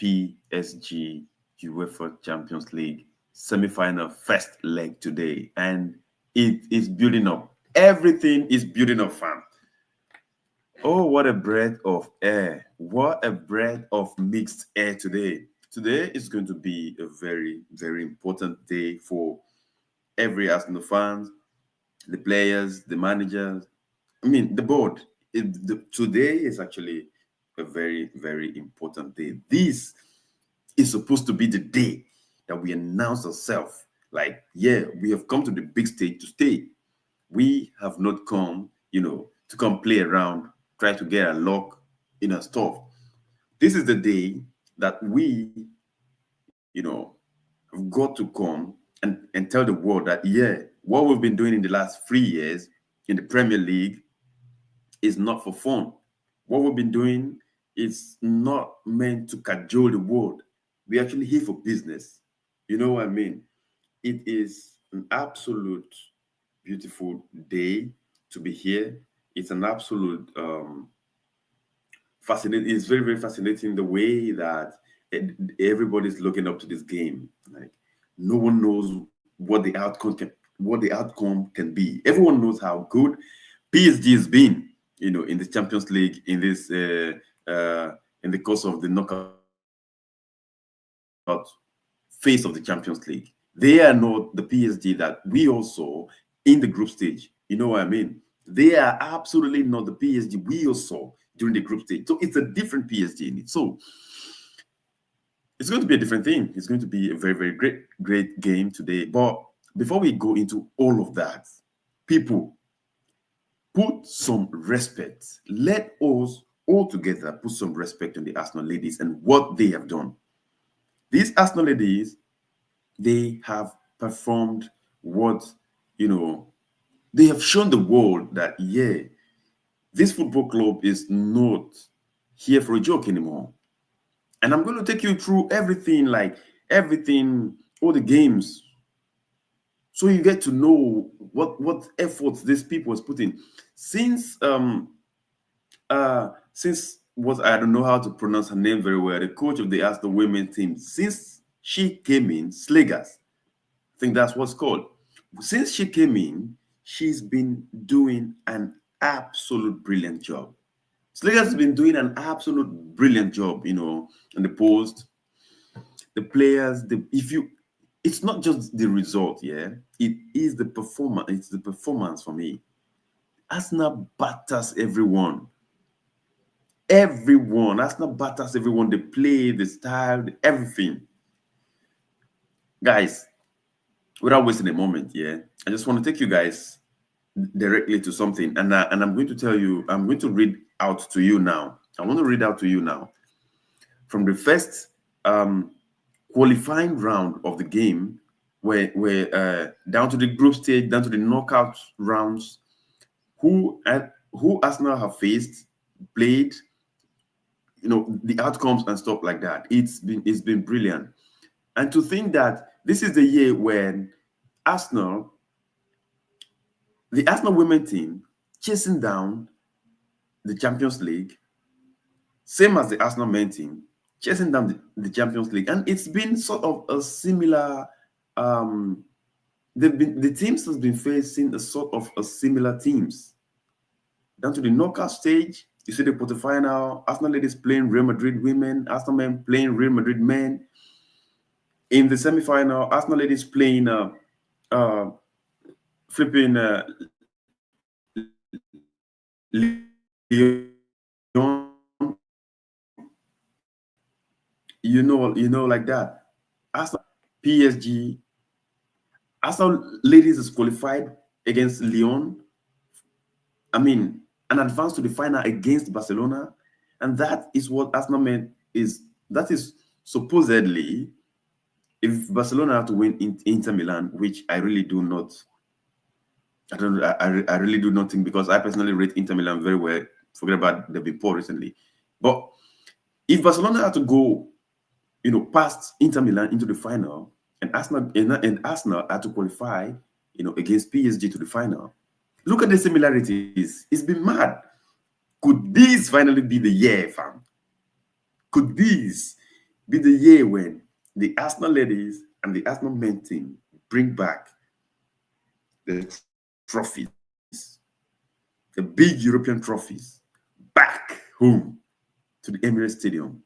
PSG UEFA Champions League semi-final first leg today, and it is building up. Everything is building up, fam. Oh, what a breath of air. What a breath of mixed air today. Today is going to be a very, very important day for every Arsenal fans, the players, the managers, the board. Today is actually a very, very important day. This is supposed to be the day that we announce ourselves. Like, yeah, we have come to the big stage to stay. We have not come, to come play around, try to get a lock in our stuff. This is the day that we, have got to come and tell the world that, yeah, what we've been doing in the last 3 years in the Premier League is not for fun. What we've been doing is not meant to cajole the world. We're actually here for business. You know what I mean? It is an absolute beautiful day to be here. It's an absolute fascinating. It's very, very fascinating the way that everybody's looking up to this game. Like, no one knows what the outcome can be. Everyone knows how good PSG has been, in the Champions League in this in the course of the knockout phase of the Champions League. They are not the PSG that we all saw in the group stage. You know what I mean? They are absolutely not the PSG we all saw during the group stage. So it's a different PSG in it. So it's going to be a different thing. It's going to be a very, very great game today. But before we go into all of that, people, put some respect. Let us all together put some respect on the Arsenal ladies and what they have done. These Arsenal ladies, they have performed what, they have shown the world that, yeah, this football club is not here for a joke anymore. And I'm going to take you through everything, all the games, so you get to know what efforts these people has put in since what I don't know how to pronounce her name very well, the coach of the Arsenal women's team, since she came in, Slegers, I think that's what's called. Since she came in, she's been doing an absolute brilliant job. Slegers has been doing an absolute brilliant job, in the post. The players, it's not just the result, yeah. It is the performance. It's the performance for me. Arsenal batters everyone. Arsenal batters everyone. The play, the style, everything. Guys, without wasting a moment, yeah, I just want to take you guys directly to something, and I'm going to tell you. I'm going to read out to you now. I want to read out to you now from the first qualifying round of the game, where down to the group stage, down to the knockout rounds, who Arsenal have faced, played, the outcomes and stuff like that. It's been brilliant. And to think that this is the year when the Arsenal women team, chasing down the Champions League, same as the Arsenal men team, chasing down the Champions League. And it's been sort of a similar, the teams has been facing a sort of a similar teams. Down to the knockout stage, you see the quarterfinal, Arsenal ladies playing Real Madrid women, Arsenal men playing Real Madrid men. In the semi-final, Arsenal ladies playing Lyon, like that. Arsenal, PSG, Arsenal ladies is qualified against Lyon. An advance to the final against Barcelona, and that is what Arsenal men is. That is supposedly, if Barcelona have to win Inter Milan, which I really do not. I really do not think, because I personally rate Inter Milan very well. Forget about they've been poor recently, but if Barcelona had to go, past Inter Milan into the final, and Arsenal had to qualify, against PSG to the final. Look at the similarities. It's been mad. Could this finally be the year, fam? Could this be the year when the Arsenal ladies and the Arsenal men team bring back the trophies, the big European trophies, back home to the Emirates Stadium.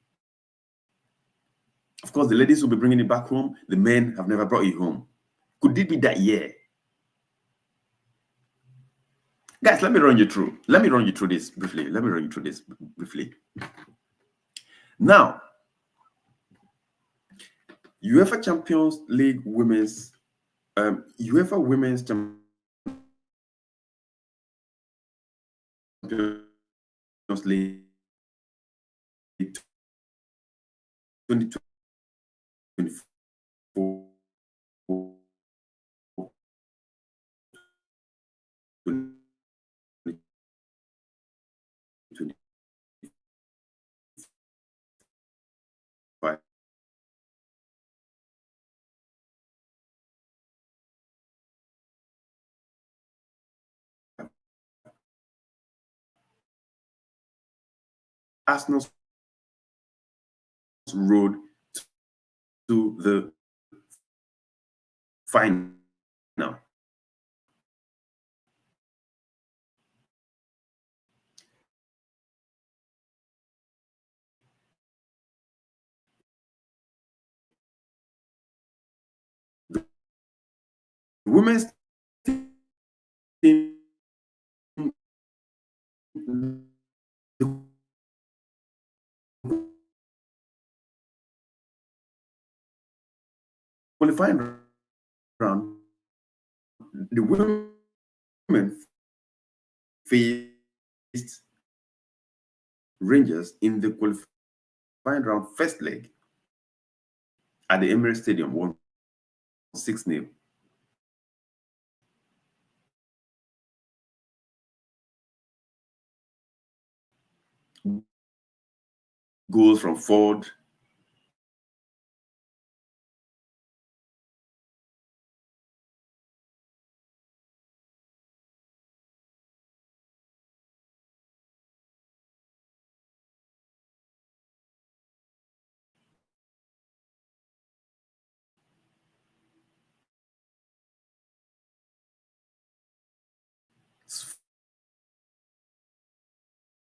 Of course, the ladies will be bringing it back home. The men have never brought it home. Could it be that year? Guys, let me run you through. Let me run you through this briefly. Now, UEFA Champions League Women's UEFA Women's Champions League 2024 Arsenal's road to the final. The women's team, the qualifying round, the women faced Rangers in the qualifying round first leg at the Emirates Stadium, won 6-0. Goals from Ford,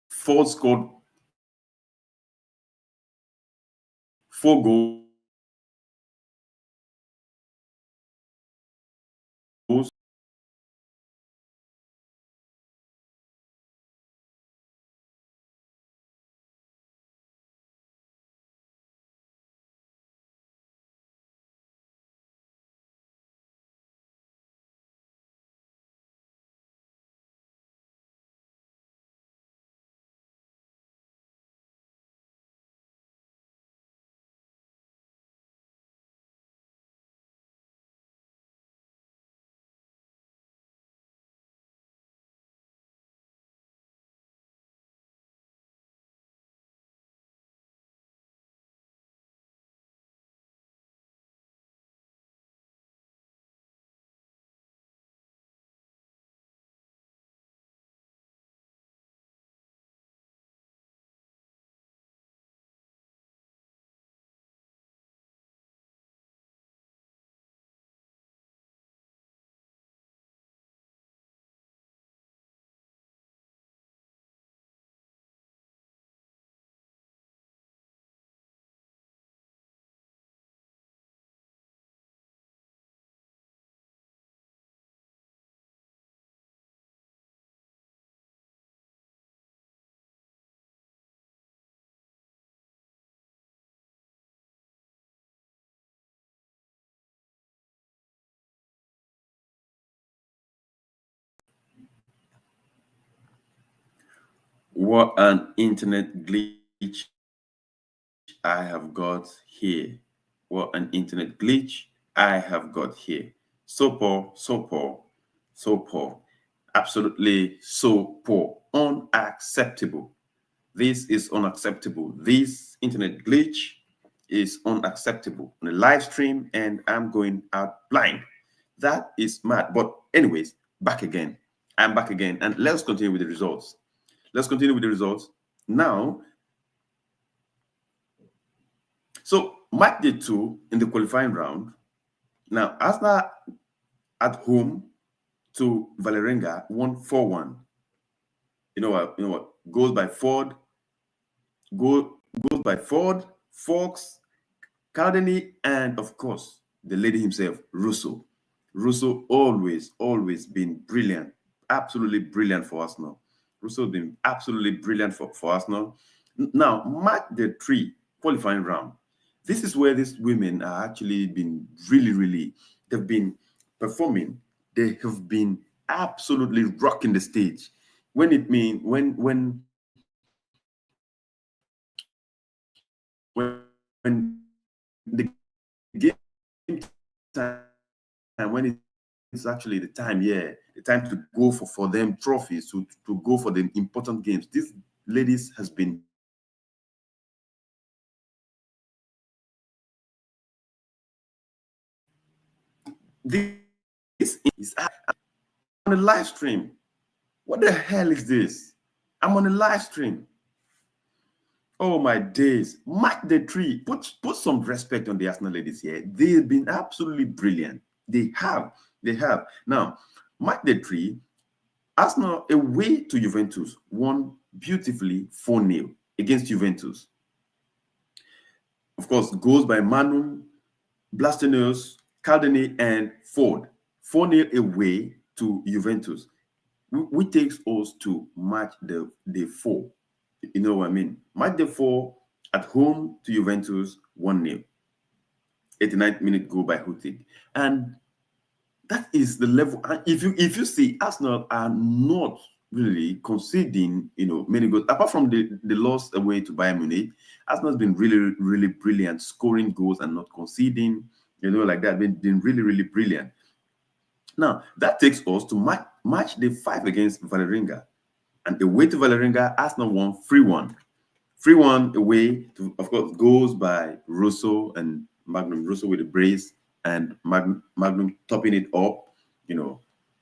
Ford scored 4 goals. What an internet glitch I have got here. What an internet glitch I have got here. So poor, so poor, so poor. Absolutely so poor. Unacceptable. This is unacceptable. This internet glitch is unacceptable on a live stream, and I'm going out blind. That is mad. But anyways, back again. I'm back again, and let's continue with the results. Let's continue with the results now. So match day 2 in the qualifying round. Now, Arsenal at home to Valerenga won 4-1. You know what? You know what? Goals by Ford, goals by Ford, Fox, Cardini, and of course the lady himself, Russo. Russo always been brilliant, absolutely brilliant for Arsenal. Russo been absolutely brilliant for Arsenal. Now, match the 3 qualifying round. This is where these women are actually been really, they've been performing. They have been absolutely rocking the stage. When it mean when the game time, when it's actually the time, yeah, the time to go for them trophies, to go for the important games. These ladies has been this is on a live stream. What the hell is this? I'm on a live stream. Oh my days. Match the 3. Put some respect on the Arsenal ladies here. They've been absolutely brilliant. They have. They have. Now, match the 3. Arsenal away to Juventus won beautifully 4-0 against Juventus. Of course, goals by Manu, Blastenos, Caldini, and Ford. 4-0 away to Juventus, which takes us to match the 4. You know what I mean? Match the 4 at home to Juventus 1-0. 89th minute goal by Hutig. And that is the level. And if you see, Arsenal are not really conceding, many goals. Apart from the loss away to Bayern Munich, Arsenal has been really brilliant, scoring goals and not conceding, like that. Been really brilliant. Now, that takes us to match day 5 against Valerenga. And away to Valerenga, Arsenal won 3-1. 3-1 away to, of course, goals by Russo and Magnum. Russo with a brace, and Magnum topping it up,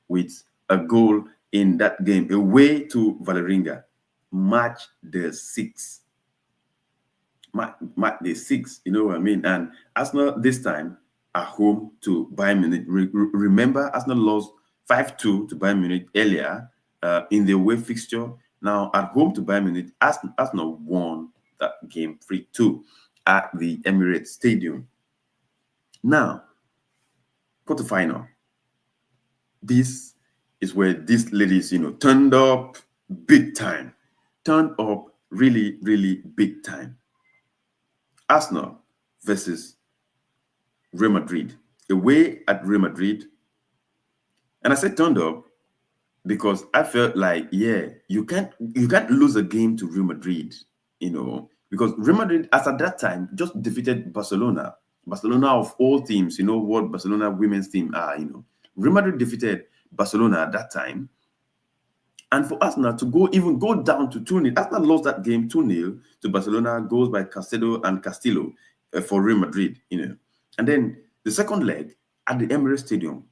with a goal in that game. Away to Valerenga, match the 6. Match the 6, you know what I mean? And Arsenal this time at home to Bayern Munich. Remember, Arsenal lost 5-2 to Bayern Munich earlier in the away fixture. Now, at home to Bayern Munich, Arsenal won that game 3-2 at the Emirates Stadium. Now, quarterfinal. This is where these ladies, turned up big time. Turned up really big time. Arsenal versus Real Madrid. Away at Real Madrid. And I said turned up because I felt like, yeah, you can't lose a game to Real Madrid, because Real Madrid, as at that time, just defeated Barcelona. Barcelona of all teams, what Barcelona women's team are, Real Madrid defeated Barcelona at that time. And for Arsenal to go down to 2-0, Arsenal lost that game 2-0 to Barcelona, goals by Caicedo and Castillo for Real Madrid, And then the second leg at the Emirates Stadium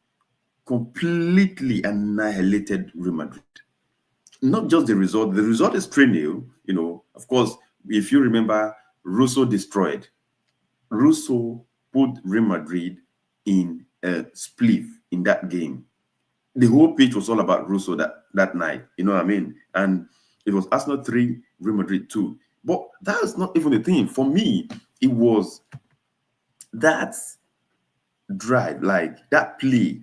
completely annihilated Real Madrid. Not just the result is 3-0, Of course, if you remember, Russo destroyed. Russo put Real Madrid in a spliff in that game. The whole pitch was all about Russo that night, you know what I mean? And it was Arsenal 3, Real Madrid 2. But that's not even the thing. For me, it was that drive, like that play,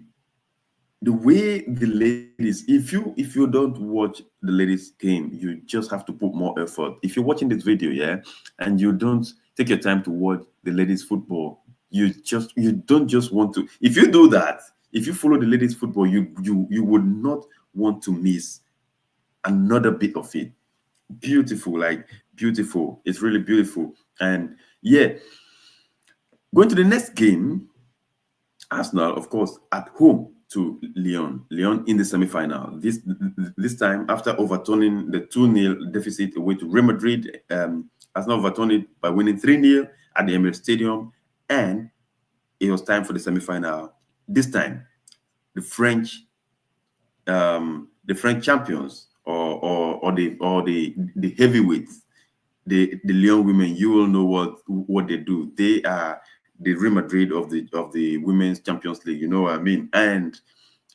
the way the ladies, if you don't watch the ladies game, you just have to put more effort. If you're watching this video, yeah, and you don't take your time to watch the ladies football, you don't just want to. If you do that, if you follow the ladies football, you would not want to miss another bit of it. Beautiful, like beautiful. It's really beautiful. And yeah, going to the next game, Arsenal, of course, at home to Lyon in the semi-final. This time, after overturning the 2-0 deficit away to Real Madrid, Arsenal overturned it by winning 3-0 at the Emirates Stadium, and it was time for the semi-final. This time, the French champions or the heavyweights, the Lyon women, you will know what they do. They are the Real Madrid of the Women's Champions League. You know what I mean? And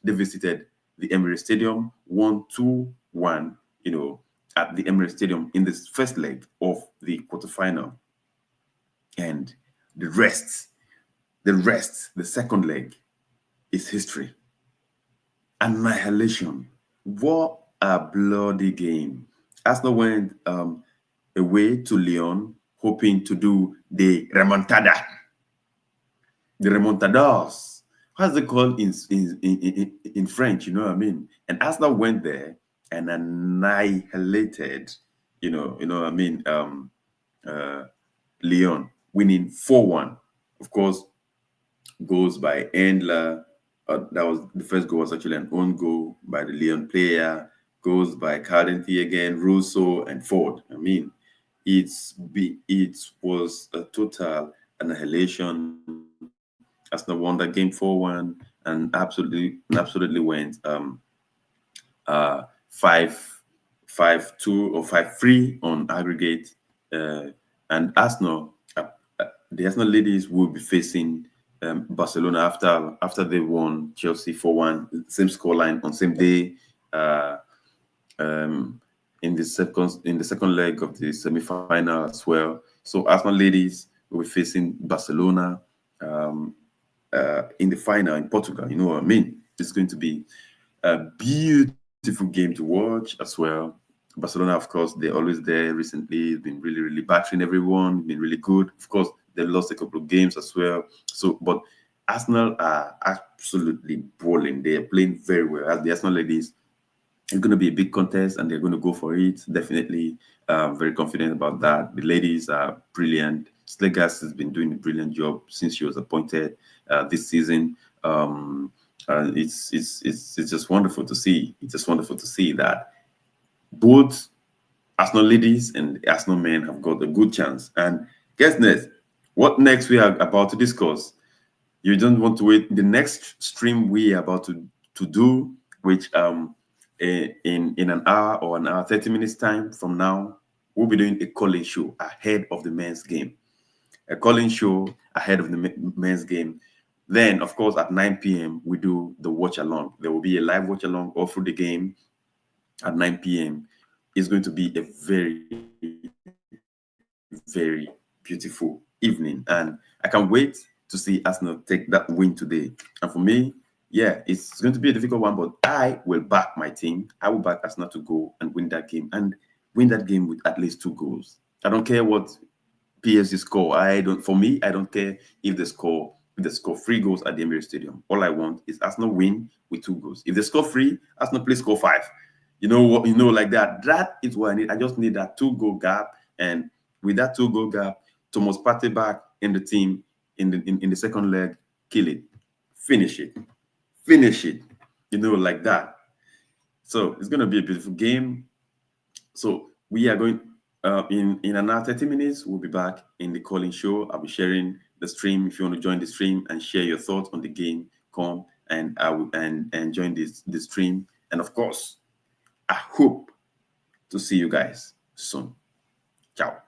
they visited the Emirates Stadium, won 2-1. You know, at the Emirates Stadium in the first leg of the quarterfinal, and the rest, the second leg is history. Annihilation. What a bloody game. Arsenal went away to Lyon, hoping to do the remontada. The remontadas. How's it called in French? You know what I mean? And Arsenal went there and annihilated, you know what I mean, Lyon, winning 4-1. Of course, goals by Endler. That was the first goal was actually an own goal by the Lyon player. Goals by Cardinty again, Russo and Ford. I mean, it was a total annihilation. Arsenal won that game 4-1 and absolutely went 5-2 or 5-3 on aggregate. And Arsenal, the Arsenal ladies will be facing Barcelona after they won Chelsea 4-1, same scoreline on same day. In the second leg of the semi-final as well. So Arsenal ladies will be facing Barcelona in the final in Portugal. You know what I mean? It's going to be a beautiful game to watch as well. Barcelona, of course, they're always there recently. Been really, really battering everyone. Been really good. Of course, they lost a couple of games as well. So, but Arsenal are absolutely balling. They are playing very well. As the Arsenal ladies, it's going to be a big contest, and they're going to go for it. Definitely, very confident about that. The ladies are brilliant. Slegas has been doing a brilliant job since she was appointed this season. It's just wonderful to see. It's just wonderful to see that both Arsenal ladies and Arsenal men have got a good chance. And guess next, what next we are about to discuss? You don't want to wait. The next stream we are about to do, which in an hour or an hour, 30 minutes time from now, we'll be doing a call-in show ahead of the men's game. A call-in show ahead of the men's game. Then, of course, at 9 p.m., we do the watch-along. There will be a live watch-along all through the game at 9 p.m. It's going to be a very, very beautiful evening. And I can't wait to see Arsenal take that win today. And for me, yeah, it's going to be a difficult one, but I will back my team. I will back Arsenal to go and win that game, and win that game with at least 2 goals. I don't care what PSG score. For me, I don't care if they score 3 goals at the Emirates Stadium. All I want is Arsenal win with 2 goals. If they score 3, Arsenal please score 5. You know what? Like that. That is what I need. I just need that 2-goal gap, and with that 2-goal gap, Thomas Partey back in the team in the second leg, kill it, finish it, like that. So it's going to be a beautiful game. So we are going in another 30 minutes. We'll be back in the calling show. I'll be sharing the stream. If you want to join the stream and share your thoughts on the game, come and join this stream. And of course, I hope to see you guys soon. Ciao.